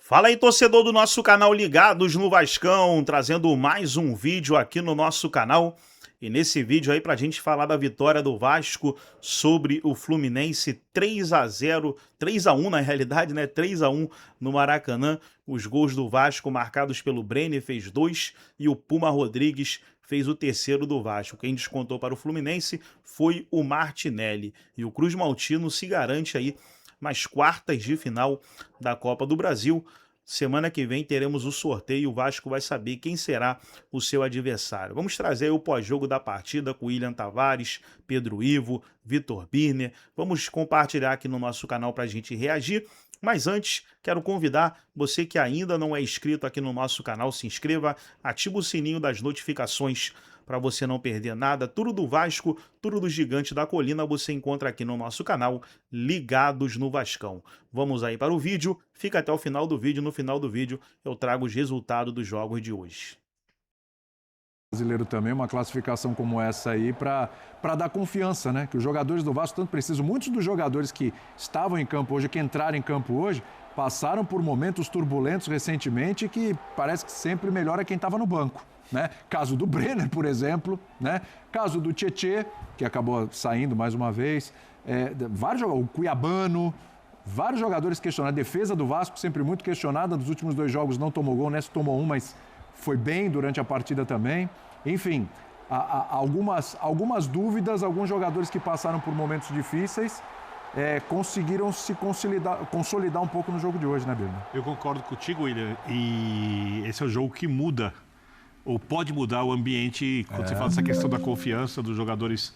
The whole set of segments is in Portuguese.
Fala aí, torcedor do nosso canal Ligados no Vascão, trazendo mais um vídeo aqui no nosso canal. E nesse vídeo aí pra gente falar da vitória do Vasco sobre o Fluminense 3-0, 3-1 na realidade, né? 3-1 no Maracanã. Os gols do Vasco marcados pelo Brenner, fez 2, e o Puma Rodrigues fez o terceiro do Vasco. Quem descontou para o Fluminense foi o Martinelli. E o Cruz Maltino se garante aí nas quartas de final da Copa do Brasil. Semana que vem teremos o sorteio e o Vasco vai saber quem será o seu adversário. Vamos trazer o pós-jogo da partida com William Tavares, Pedro Ivo, Vitor Birner. Vamos compartilhar aqui no nosso canal para a gente reagir. Mas antes, quero convidar você que ainda não é inscrito aqui no nosso canal, se inscreva, ativa o sininho das notificações para você não perder nada. Tudo do Vasco, tudo do Gigante da Colina você encontra aqui no nosso canal Ligados no Vascão. Vamos aí para o vídeo, fica até o final do vídeo. No final do vídeo eu trago os resultados dos jogos de hoje. Brasileiro também, uma classificação como essa aí para dar confiança, né? Que os jogadores do Vasco tanto precisam. Muitos dos jogadores que estavam em campo hoje, que entraram em campo hoje, passaram por momentos turbulentos recentemente que parece que sempre melhora quem estava no banco, né? Caso do Brenner, por exemplo, né? Caso do Tietê, que acabou saindo mais uma vez, o Cuiabano, vários jogadores questionados. A defesa do Vasco sempre muito questionada, nos últimos 2 jogos não tomou gol, nessa tomou um, mas foi bem durante a partida também. Enfim, algumas dúvidas, alguns jogadores que passaram por momentos difíceis conseguiram se consolidar um pouco no jogo de hoje, né, Birner? Eu concordo contigo, William, e esse é o jogo que muda, ou pode mudar o ambiente, quando você fala dessa questão da confiança dos jogadores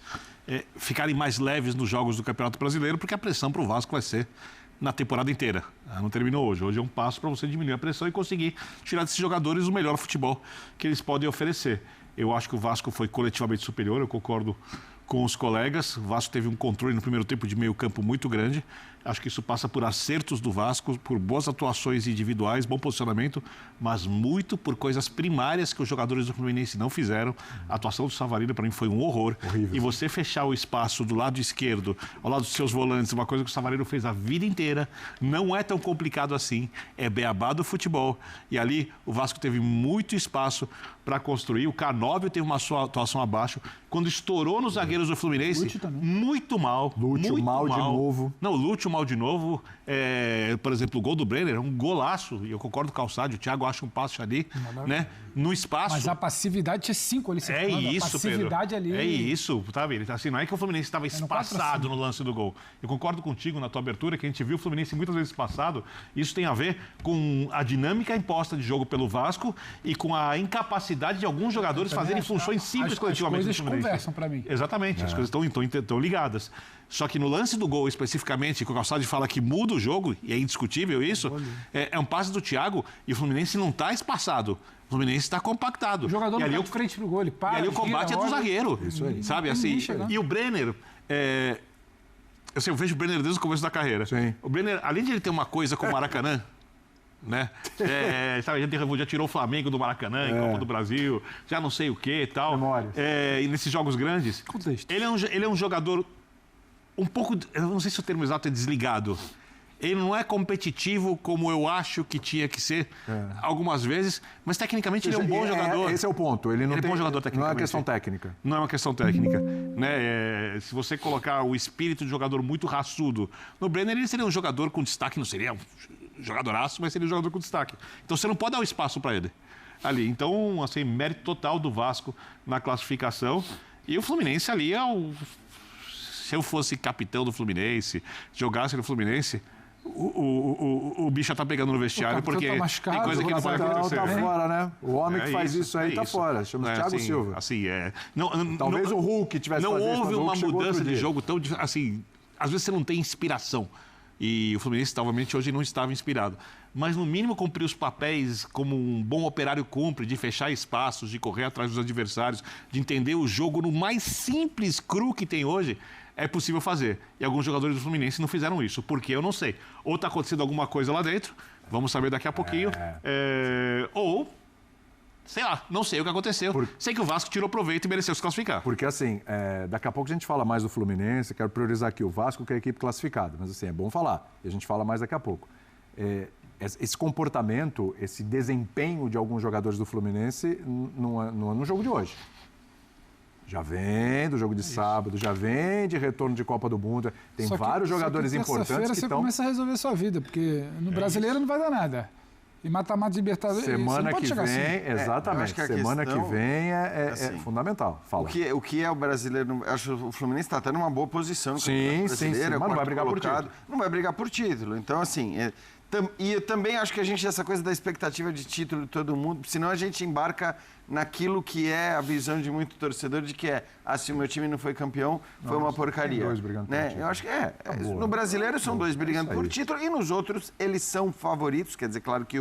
ficarem mais leves nos jogos do Campeonato Brasileiro, porque a pressão para o Vasco vai ser na temporada inteira. Não terminou hoje. Hoje é um passo para você diminuir a pressão e conseguir tirar desses jogadores o melhor futebol que eles podem oferecer. Eu acho que o Vasco foi coletivamente superior, eu concordo com os colegas. O Vasco teve um controle no primeiro tempo de meio campo muito grande. Acho que isso passa por acertos do Vasco, por boas atuações individuais, bom posicionamento, mas muito por coisas primárias que os jogadores do Fluminense não fizeram. A atuação do Savarino, para mim, foi um horror. Horrível. E você fechar o espaço do lado esquerdo, ao lado dos seus volantes, uma coisa que o Savarino fez a vida inteira, não é tão complicado assim. É beabá do futebol. E ali o Vasco teve muito espaço para construir. O Canóbio teve uma sua atuação abaixo. Quando estourou nos zagueiros do Fluminense, muito mal. Lúcio mal de novo. Não, Lúcio mal de novo. Por exemplo, o gol do Brenner é um golaço. E eu concordo com o Calçado. O Thiago acha um passe ali, né? No espaço. Mas a passividade tinha 5 ali. É isso, a passividade Pedro. Ali. É isso, tá vendo? Assim, não é que o Fluminense estava espaçado no lance do gol. Eu concordo contigo na tua abertura, que a gente viu o Fluminense muitas vezes espaçado. Isso tem a ver com a dinâmica imposta de jogo pelo Vasco e com a incapacidade de alguns jogadores fazerem funções simples coletivamente no Fluminense. As coisas conversam para mim. Exatamente, as coisas estão ligadas. Só que no lance do gol, especificamente, que o Calçado fala que muda o jogo, e é indiscutível isso, é um passe do Thiago e o Fluminense não está espaço. O Fluminense está compactado. O jogador não tá de frente pro gol, ele para. E ali o combate é do zagueiro. Isso aí. Sabe, assim. E o Brenner, eu vejo o Brenner desde o começo da carreira. Sim. O Brenner, além de ele ter uma coisa com o Maracanã, né? Sabe, já tirou o Flamengo do Maracanã em Copa do Brasil, já não sei o que e tal. E nesses jogos grandes. Ele é um jogador um pouco, eu não sei se o termo exato é desligado. Ele não é competitivo como eu acho que tinha que ser algumas vezes, mas tecnicamente ele é um bom jogador. Esse é o ponto. Ele não é tem, bom jogador tecnicamente. não é uma questão técnica. Não é uma questão técnica. Né? Se você colocar o espírito de jogador muito raçudo no Brenner, ele seria um jogador com destaque, não seria um jogadoraço, mas seria um jogador com destaque. Então você não pode dar o espaço para ele ali. Então, assim, mérito total do Vasco na classificação. E o Fluminense ali se eu fosse capitão do Fluminense, jogasse no Fluminense, o bicho já tá pegando no vestiário, porque tem coisa que não pode acontecer. Tá fora, né? O homem que faz isso aí tá fora. Chama-se Thiago Silva. Assim, Talvez o Hulk tivesse não fazendo isso. Não houve uma mudança de jogo tão... Assim, às vezes você não tem inspiração. E o Fluminense, talvez, hoje não estava inspirado. Mas, no mínimo, cumprir os papéis como um bom operário cumpre, de fechar espaços, de correr atrás dos adversários, de entender o jogo no mais simples, cru que tem hoje, é possível fazer. E alguns jogadores do Fluminense não fizeram isso. Por quê? Eu não sei. Ou está acontecendo alguma coisa lá dentro, vamos saber daqui a pouquinho, ou... Sei lá, não sei o que aconteceu. Sei que o Vasco tirou proveito e mereceu se classificar. Porque, assim, daqui a pouco a gente fala mais do Fluminense, quero priorizar aqui o Vasco, que é a equipe classificada. Mas, assim, é bom falar. E a gente fala mais daqui a pouco. esse comportamento, esse desempenho de alguns jogadores do Fluminense não é no jogo de hoje. Já vem do jogo de sábado, já vem de retorno de Copa do Mundo. Tem vários jogadores importantes que você estão... começa a resolver sua vida, porque no brasileiro não vai dar nada. E mata-mata de Libertadores, semana que vem, assim. exatamente. Semana que vem é fundamental. Fala. O que é o brasileiro? Acho que o Fluminense está até numa boa posição no Campeonato Brasileiro. Sim. Mas não vai brigar por título. Não vai brigar por título. Então, assim... E eu também acho que a gente, essa coisa da expectativa de título de todo mundo, senão a gente embarca naquilo que é a visão de muito torcedor, de que se o meu time não foi campeão, foi uma porcaria. Tem dois brigando por título. Eu acho que no brasileiro são dois brigando por título e nos outros eles são favoritos. Quer dizer, claro que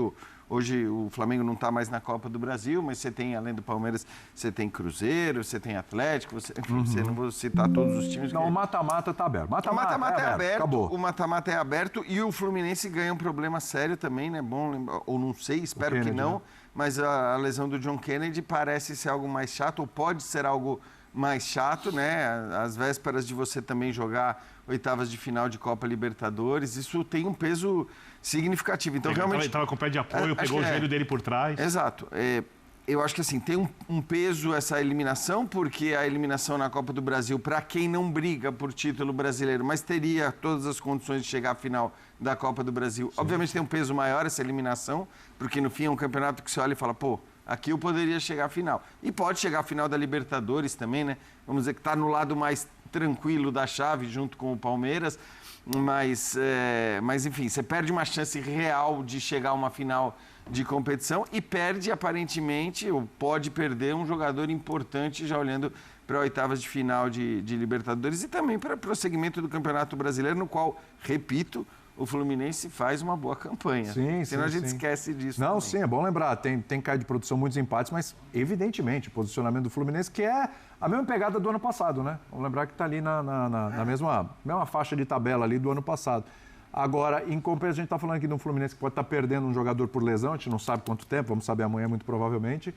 hoje o Flamengo não está mais na Copa do Brasil, mas você tem, além do Palmeiras, você tem Cruzeiro, você tem Atlético, você não vou citar todos os times. Não, o mata-mata está aberto. O mata-mata é aberto. Acabou. O mata-mata é aberto e o Fluminense ganha um problema sério também, né? Bom lembrar, ou não sei, espero Kennedy, que não, né? Mas a lesão do John Kennedy parece ser algo mais chato, ou pode ser algo mais chato, né? Às vésperas de você também jogar oitavas de final de Copa Libertadores, isso tem um peso significativo. Então, realmente... Ele estava com o pé de apoio, pegou o joelho dele por trás. Exato. Eu acho que assim, tem um peso essa eliminação, porque a eliminação na Copa do Brasil, para quem não briga por título brasileiro, mas teria todas as condições de chegar à final da Copa do Brasil, sim, obviamente tem um peso maior essa eliminação, porque no fim é um campeonato que você olha e fala, pô, aqui eu poderia chegar à final. E pode chegar à final da Libertadores também, né? Vamos dizer que está no lado mais tranquilo da chave, junto com o Palmeiras, mas enfim, você perde uma chance real de chegar a uma final de competição e perde, aparentemente, ou pode perder um jogador importante, já olhando para oitavas de final de Libertadores e também para o prosseguimento do Campeonato Brasileiro, no qual, repito, o Fluminense faz uma boa campanha. Senão a gente esquece disso. Não, também. sim, é bom lembrar. Tem caído de produção muitos empates, mas, evidentemente, o posicionamento do Fluminense, que é a mesma pegada do ano passado, né? Vamos lembrar que está ali na mesma faixa de tabela ali do ano passado. Agora, em compensação, a gente está falando aqui de um Fluminense que pode estar perdendo um jogador por lesão, a gente não sabe quanto tempo, vamos saber amanhã muito provavelmente,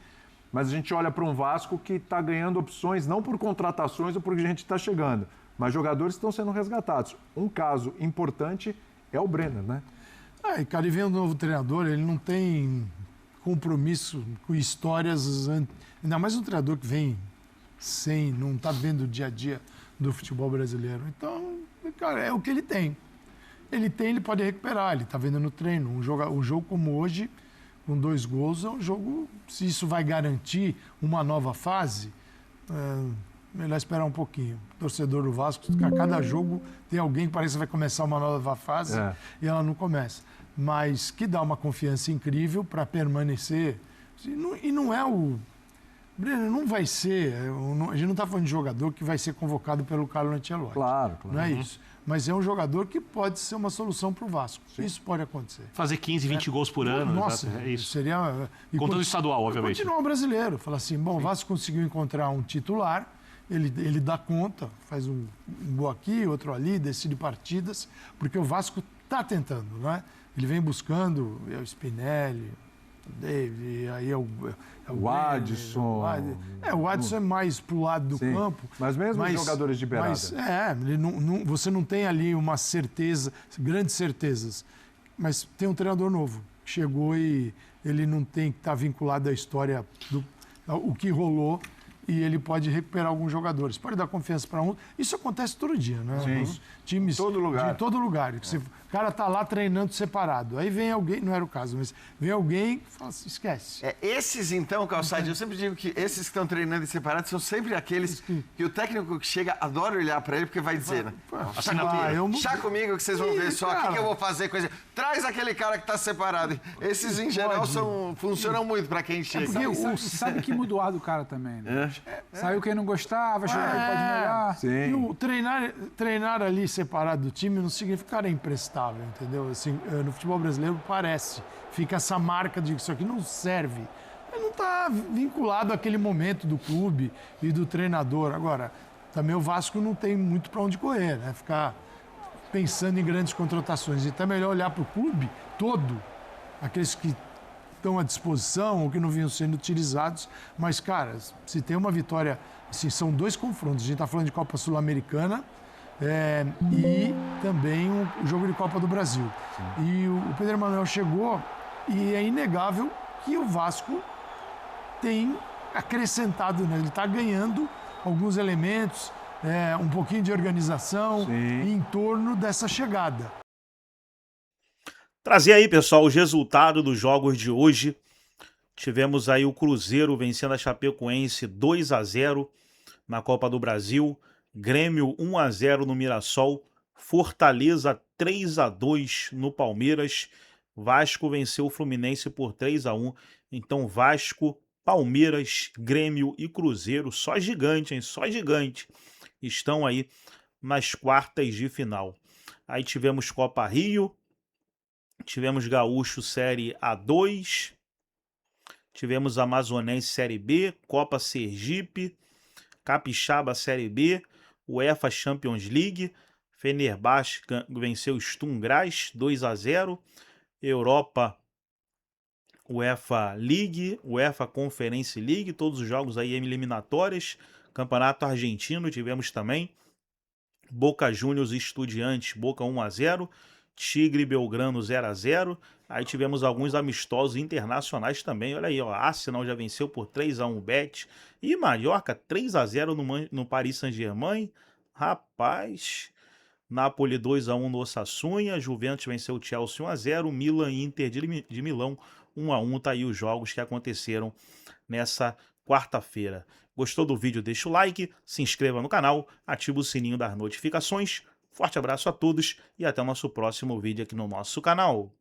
mas a gente olha para um Vasco que está ganhando opções, não por contratações ou porque a gente está chegando, mas jogadores estão sendo resgatados. Um caso importante é o Brenner, né? E cara, vem um novo treinador, ele não tem compromisso com histórias, ainda mais um treinador que vem não está vendo o dia a dia do futebol brasileiro. Então, cara, é o que ele tem. Ele pode recuperar, ele está vendo no treino. Um jogo como hoje, com 2 gols, é um jogo, se isso vai garantir uma nova fase, melhor esperar um pouquinho. O torcedor do Vasco, a cada jogo tem alguém que parece que vai começar uma nova fase e ela não começa. Mas que dá uma confiança incrível para permanecer. E não é o... Breno, não vai ser... A gente não está falando de jogador que vai ser convocado pelo Carlo Ancelotti. Claro. Não é isso. Mas é um jogador que pode ser uma solução para o Vasco. Sim. Isso pode acontecer. Fazer 15, 20 gols por ano. Nossa, é isso. Seria... Contando o estadual, obviamente. Continuar o brasileiro. Falar assim, bom, o Vasco conseguiu encontrar um titular, ele dá conta, faz um gol aqui, outro ali, decide partidas, porque o Vasco está tentando, não é? Ele vem buscando, o Spinelli, o David, aí é o Adson. O Adson é mais para o lado do campo. Mas mesmo os jogadores de beirada. Mas, você não tem ali uma certeza, grandes certezas. Mas tem um treinador novo que chegou e ele não tem que estar vinculado à história o que rolou e ele pode recuperar alguns jogadores. Pode dar confiança para um. Isso acontece todo dia, né? Sim. Nos times Todo lugar. de todo lugar. O cara tá lá treinando separado. Aí vem alguém, não era o caso, mas vem alguém que fala assim, esquece. Esses, então, Calçade, eu sempre digo que esses que estão treinando separados são sempre aqueles que o técnico que chega adora olhar para ele, porque vai dizer, né? Chá comigo que vocês vão ver só o que eu vou fazer com ele. Traz aquele cara que está separado. Esses, em geral, funcionam muito para quem chega. Sabe que muda o ar do cara também, né? Saiu quem não gostava, chegou quem pode melhorar. Sim. E o treinar ali separado do time não significa que cara é imprestável, entendeu? Assim, no futebol brasileiro parece. Fica essa marca de que isso aqui não serve. Ele não está vinculado àquele momento do clube e do treinador. Agora, também o Vasco não tem muito para onde correr, né? Ficar pensando em grandes contratações. Então é melhor olhar para o clube todo, aqueles que estão à disposição ou que não vinham sendo utilizados. Mas, cara, se tem uma vitória... Assim, são 2 confrontos. A gente está falando de Copa Sul-Americana e também o jogo de Copa do Brasil. E o Pedro Emanuel chegou e é inegável que o Vasco tem acrescentado, né? Ele está ganhando alguns elementos, um pouquinho de organização em torno dessa chegada. Trazer aí, pessoal, os resultados dos jogos de hoje. Tivemos aí o Cruzeiro vencendo a Chapecoense 2-0 na Copa do Brasil. Grêmio 1-0 no Mirassol. Fortaleza 3-2 no Palmeiras. Vasco venceu o Fluminense por 3-1. Então Vasco, Palmeiras, Grêmio e Cruzeiro, só gigante, hein? Só gigante. Estão aí nas quartas de final. Aí tivemos Copa Rio. Tivemos Gaúcho Série A2. Tivemos Amazonense Série B, Copa Sergipe, Capixaba Série B, UEFA Champions League, Fenerbahçe venceu Sturm Graz 2-0, Europa UEFA League, UEFA Conference League, todos os jogos aí eliminatórias, Campeonato Argentino tivemos também, Boca Juniors e Estudiantes, Boca 1-0, Tigre Belgrano 0-0. Aí tivemos alguns amistosos internacionais também. Olha aí, ó, Arsenal já venceu por 3-1 o Betis. E Mallorca 3-0 no Paris Saint-Germain. Rapaz, Napoli 2-1 no Osasuna. Juventus venceu o Chelsea 1-0. Milan e Inter de Milão 1-1. Tá aí os jogos que aconteceram nessa quarta-feira. Gostou do vídeo? Deixa o like, se inscreva no canal, ativa o sininho das notificações. Forte abraço a todos e até o nosso próximo vídeo aqui no nosso canal.